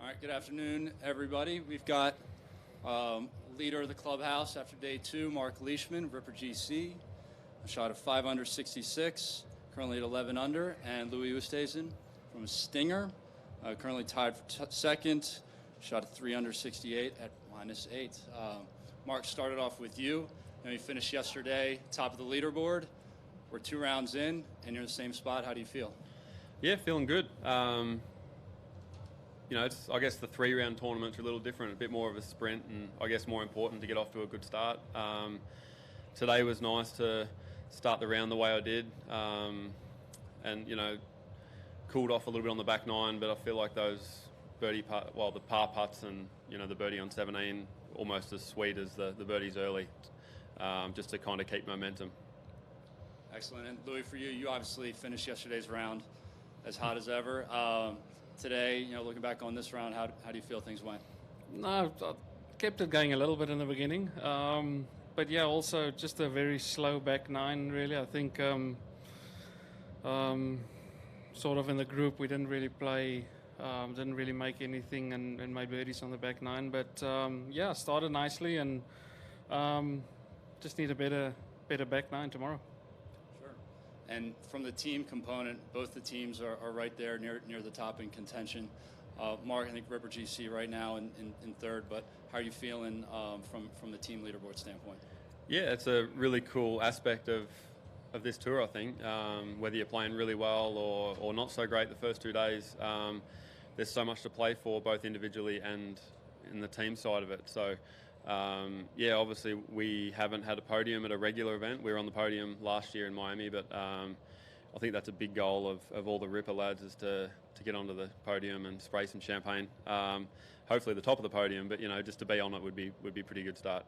All right, good afternoon, everybody. We've got leader of the clubhouse after day two, Marc Leishmand, Ripper GC, a shot of 5 under 66, currently at 11 under, and Louis Oosthuizen from Stinger, currently tied for second, shot of 3 under 68 at -8. Marc, started off with you, and you finished yesterday top of the leaderboard. We're 2 rounds in, and you're in the same spot. How do you feel? Yeah, feeling good. You know, I guess the 3-round tournaments are a little different, a bit more of a sprint, and I guess more important to get off to a good start. Today was nice to start the round the way I did, and you know, cooled off a little bit on the back 9, but I feel like those the par putts and the birdie on 17, almost as sweet as the birdies early, just to kind of keep momentum. Excellent. And Louis, for you, you obviously finished yesterday's round as hot as ever. Today, looking back on this round, how do you feel things went? No, I kept it going a little bit in the beginning. But yeah, also just a very slow back 9, really. I think sort of in the group, we didn't really play, didn't really make anything and made birdies on the back 9. But yeah, started nicely and just need a better back 9 tomorrow. And from the team component, both the teams are right there near the top in contention. Marc, I think Ripper GC right now in third, but how are you feeling from the team leaderboard standpoint? Yeah, it's a really cool aspect of this tour, I think. Whether you're playing really well or not so great the first 2 days, there's so much to play for, both individually and in the team side of it. So yeah, obviously we haven't had a podium at a regular event. We were on the podium last year in Miami, but I think that's a big goal of all the Ripper lads, is to get onto the podium and spray some champagne. Hopefully the top of the podium, but just to be on it would be a pretty good start.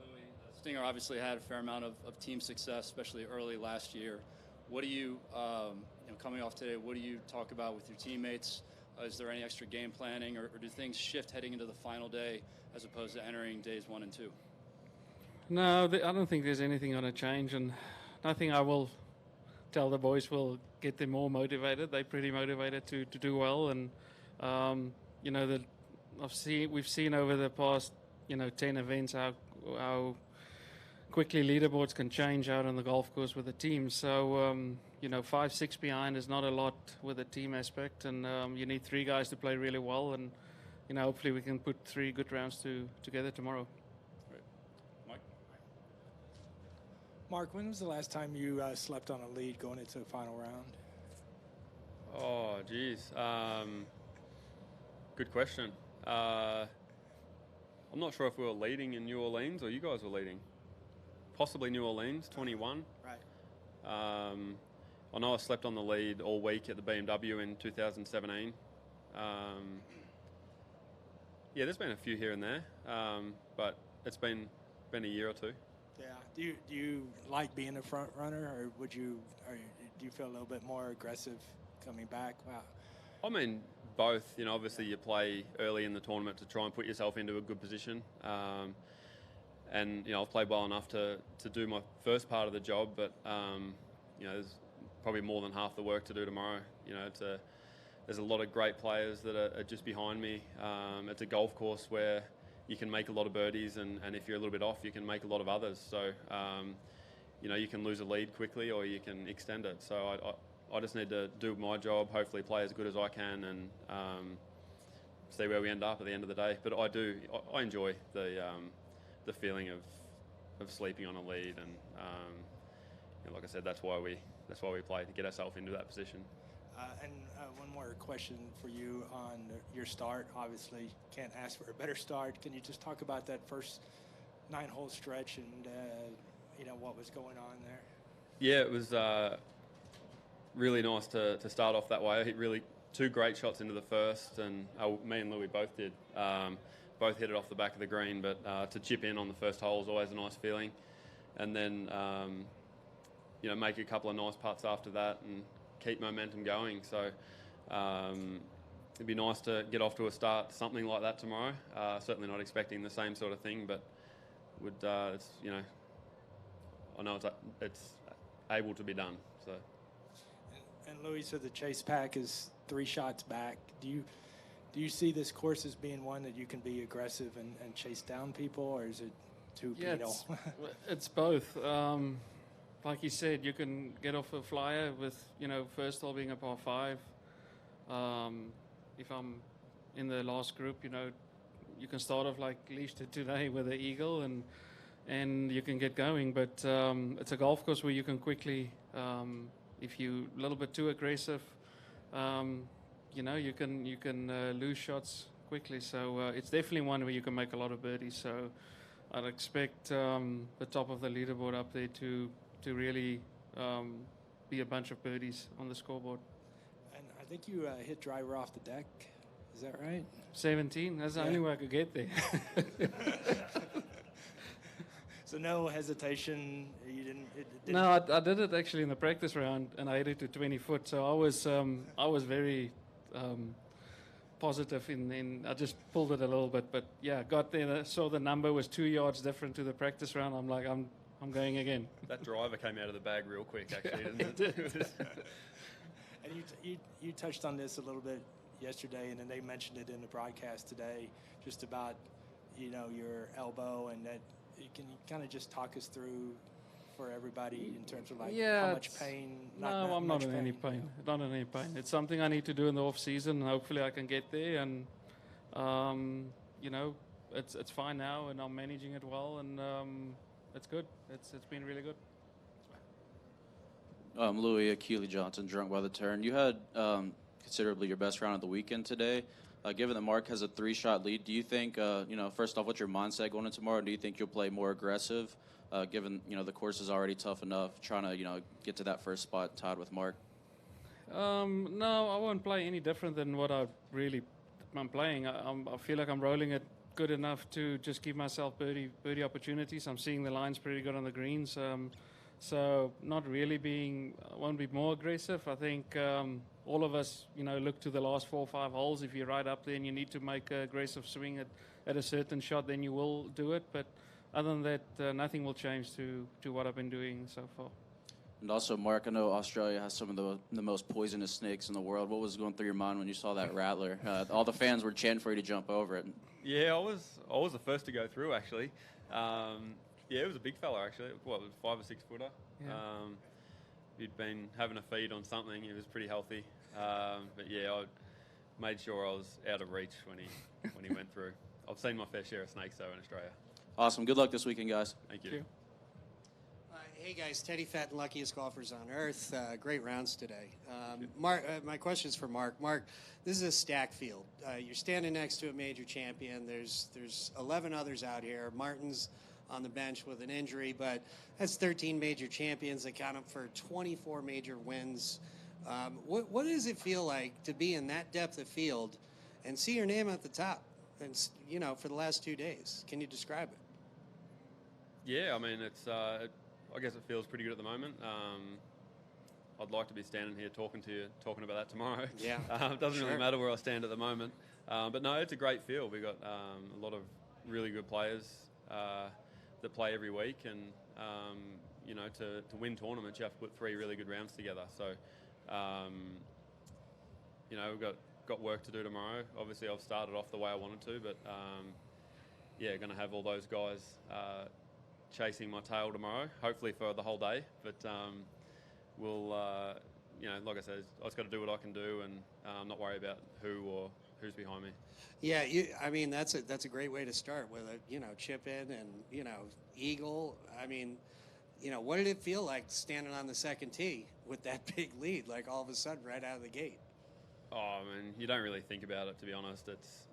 Louis, Stinger obviously had a fair amount of team success, especially early last year. What do you, coming off today, what do you talk about with your teammates? Is there any extra game planning, or do things shift heading into the final day as opposed to entering days 1 and 2? No, I don't think there's anything going to change, and nothing I will tell the boys will get them more motivated. They're pretty motivated to do well, and we've seen over the past 10 events how quickly leaderboards can change out on the golf course with the team. So 5, 6 behind is not a lot with the team aspect, and you need 3 guys to play really well, and hopefully we can put 3 good rounds together tomorrow. Right. Mike? Marc, when was the last time you slept on a lead going into the final round? Oh, geez. Good question. I'm not sure if we were leading in New Orleans or you guys were leading. Possibly New Orleans, 21. Right. I know I slept on the lead all week at the BMW in 2017. Yeah, there's been a few here and there, but it's been a year or 2. Yeah. Do you like being a front runner, or do you feel a little bit more aggressive coming back? Wow. I mean, both. Obviously you play early in the tournament to try and put yourself into a good position. And I've played well enough to do my first part of the job, but there's probably more than half the work to do tomorrow. There's a lot of great players that are just behind me. It's a golf course where you can make a lot of birdies, and if you're a little bit off, you can make a lot of others. So you can lose a lead quickly or you can extend it. So I just need to do my job, hopefully play as good as I can, and see where we end up at the end of the day. But I enjoy the feeling of sleeping on a lead, and like I said, that's why we play, to get ourselves into that position. And one more question for you on your start. Obviously, can't ask for a better start. Can you just talk about that first 9-hole stretch and what was going on there? Yeah, it was really nice to start off that way. I hit really 2 great shots into the first, and me and Louis both did. Both hit it off the back of the green, but to chip in on the first hole is always a nice feeling. And then, make a couple of nice putts after that and keep momentum going. So it'd be nice to get off to a start, something like that tomorrow. Certainly not expecting the same sort of thing, but I know it's able to be done. So. And Louis, so the chase pack is 3 shots back. Do Do you see this course as being one that you can be aggressive and chase down people, or is it too penal? It's both. Like you said, you can get off a flyer with, first hole being a par 5. If I'm in the last group, you can start off like Leish did today with the eagle, and you can get going. But it's a golf course where you can quickly, if you're a little bit too aggressive, you can lose shots quickly. So it's definitely one where you can make a lot of birdies. So I'd expect the top of the leaderboard up there to really be a bunch of birdies on the scoreboard. And I think you hit driver off the deck. Is that right? 17. That's the only way I could get there. So no hesitation. You didn't. No, I did it actually in the practice round, and I hit it to 20 foot. So I was very positive in. I just pulled it a little bit, but yeah, got there. Saw the number was 2 yards different to the practice round. I'm like, I'm going again. That driver came out of the bag real quick, actually, didn't it? And you touched on this a little bit yesterday, and then they mentioned it in the broadcast today, just about your elbow, and that. Can you kind of just talk us through for everybody in terms of how much pain? I'm not in any pain. Not in any pain. It's something I need to do in the off season, and hopefully I can get there. And it's fine now, and I'm managing it well, and it's good. It's been really good. Louis Keely Johnson, drunk by the turn. You had considerably your best round of the weekend today. Given that Marc has a 3-shot lead, do you think, first off, what's your mindset going into tomorrow? Do you think you'll play more aggressive, given, the course is already tough enough, trying to, get to that first spot tied with Marc? No, I won't play any different than what I'm playing. I feel like I'm rolling it good enough to just give myself birdie opportunities. I'm seeing the lines pretty good on the greens. So not really won't be more aggressive. I think all of us, look to the last 4 or 5 holes. If you're right up there and you need to make an aggressive swing at a certain shot, then you will do it. But other than that, nothing will change to what I've been doing so far. And also, Marc, I know Australia has some of the most poisonous snakes in the world. What was going through your mind when you saw that rattler? All the fans were chanting for you to jump over it. Yeah, I was the first to go through, actually. Yeah, it was a big fella, actually. What, it was 5 or 6 footer. Yeah. He'd been having a feed on something. He was pretty healthy. But yeah, I made sure I was out of reach when he went through. I've seen my fair share of snakes, though, in Australia. Awesome. Good luck this weekend, guys. Thank you. Thank you. Hey guys, Teddy Fetton, luckiest golfers on earth. Great rounds today. Marc, my question is for Marc. Marc, this is a stacked field. You're standing next to a major champion. There's 11 others out here. Martin's on the bench with an injury, but that's 13 major champions that count up for 24 major wins. What does it feel like to be in that depth of field and see your name at the top? And for the last 2 days, can you describe it? Yeah, I mean, I guess it feels pretty good at the moment. I'd like to be standing here talking about that tomorrow. Yeah, it doesn't really matter where I stand at the moment. But no, it's a great field. We've got a lot of really good players that play every week, and to win tournaments, you have to put 3 really good rounds together. So, we've got work to do tomorrow. Obviously, I've started off the way I wanted to, but going to have all those guys chasing my tail tomorrow, hopefully for the whole day. But we'll, like I said, I just got to do what I can do, and not worry about who's behind me. Yeah, I mean that's a great way to start with a chip in and eagle. I mean, what did it feel like standing on the second tee with that big lead, like all of a sudden right out of the gate? Oh, I mean, you don't really think about it, to be honest. It's,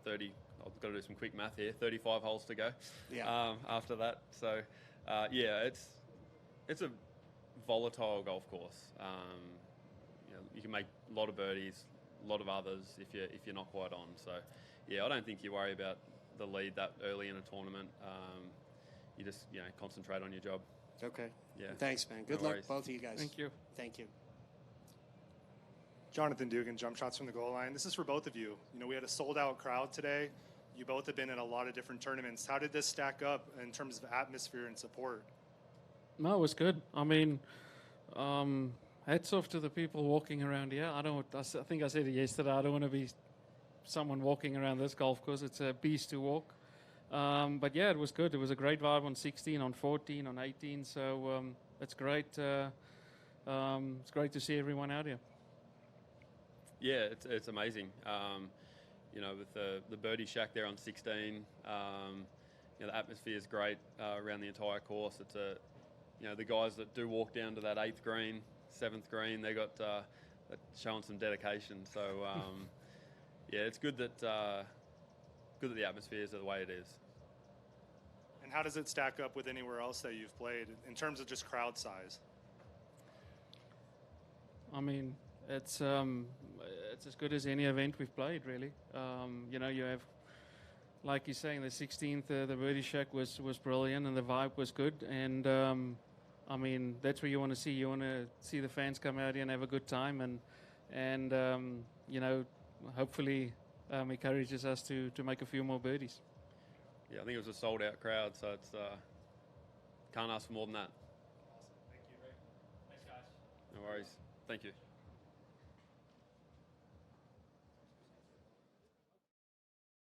30? I've got to do some quick math here. 35 holes to go. Yeah. After that, so it's a volatile golf course. You can make a lot of birdies, a lot of others if you're not quite on. So, yeah, I don't think you worry about the lead that early in a tournament. You just concentrate on your job. Okay. Yeah. Thanks, man. Good luck, both of you guys. Thank you. Thank you. Jonathan Dugan, jump shots from the goal line. This is for both of you. We had a sold-out crowd today. You both have been in a lot of different tournaments. How did this stack up in terms of atmosphere and support? No, it was good. I mean, hats off to the people walking around here. I think I said it yesterday. I don't want to be someone walking around this golf course. It's a beast to walk. But yeah, it was good. It was a great vibe on 16, on 14, on 18. So it's great. It's great to see everyone out here. Yeah, it's amazing. With the birdie shack there on 16, the atmosphere is great around the entire course. It's the guys that do walk down to that 8th green, 7th green, they got showing some dedication. So yeah, it's good that the atmosphere is the way it is. And how does it stack up with anywhere else that you've played in terms of just crowd size? I mean, it's as good as any event we've played, really. You have, like you're saying, the 16th, the birdie shack was brilliant, and the vibe was good. And I mean, that's what you want to see. You want to see the fans come out here and have a good time, and hopefully encourages us to make a few more birdies. Yeah, I think it was a sold-out crowd, so it's can't ask for more than that. Awesome. Thank you, Rick. Thanks, guys. No worries. Thank you.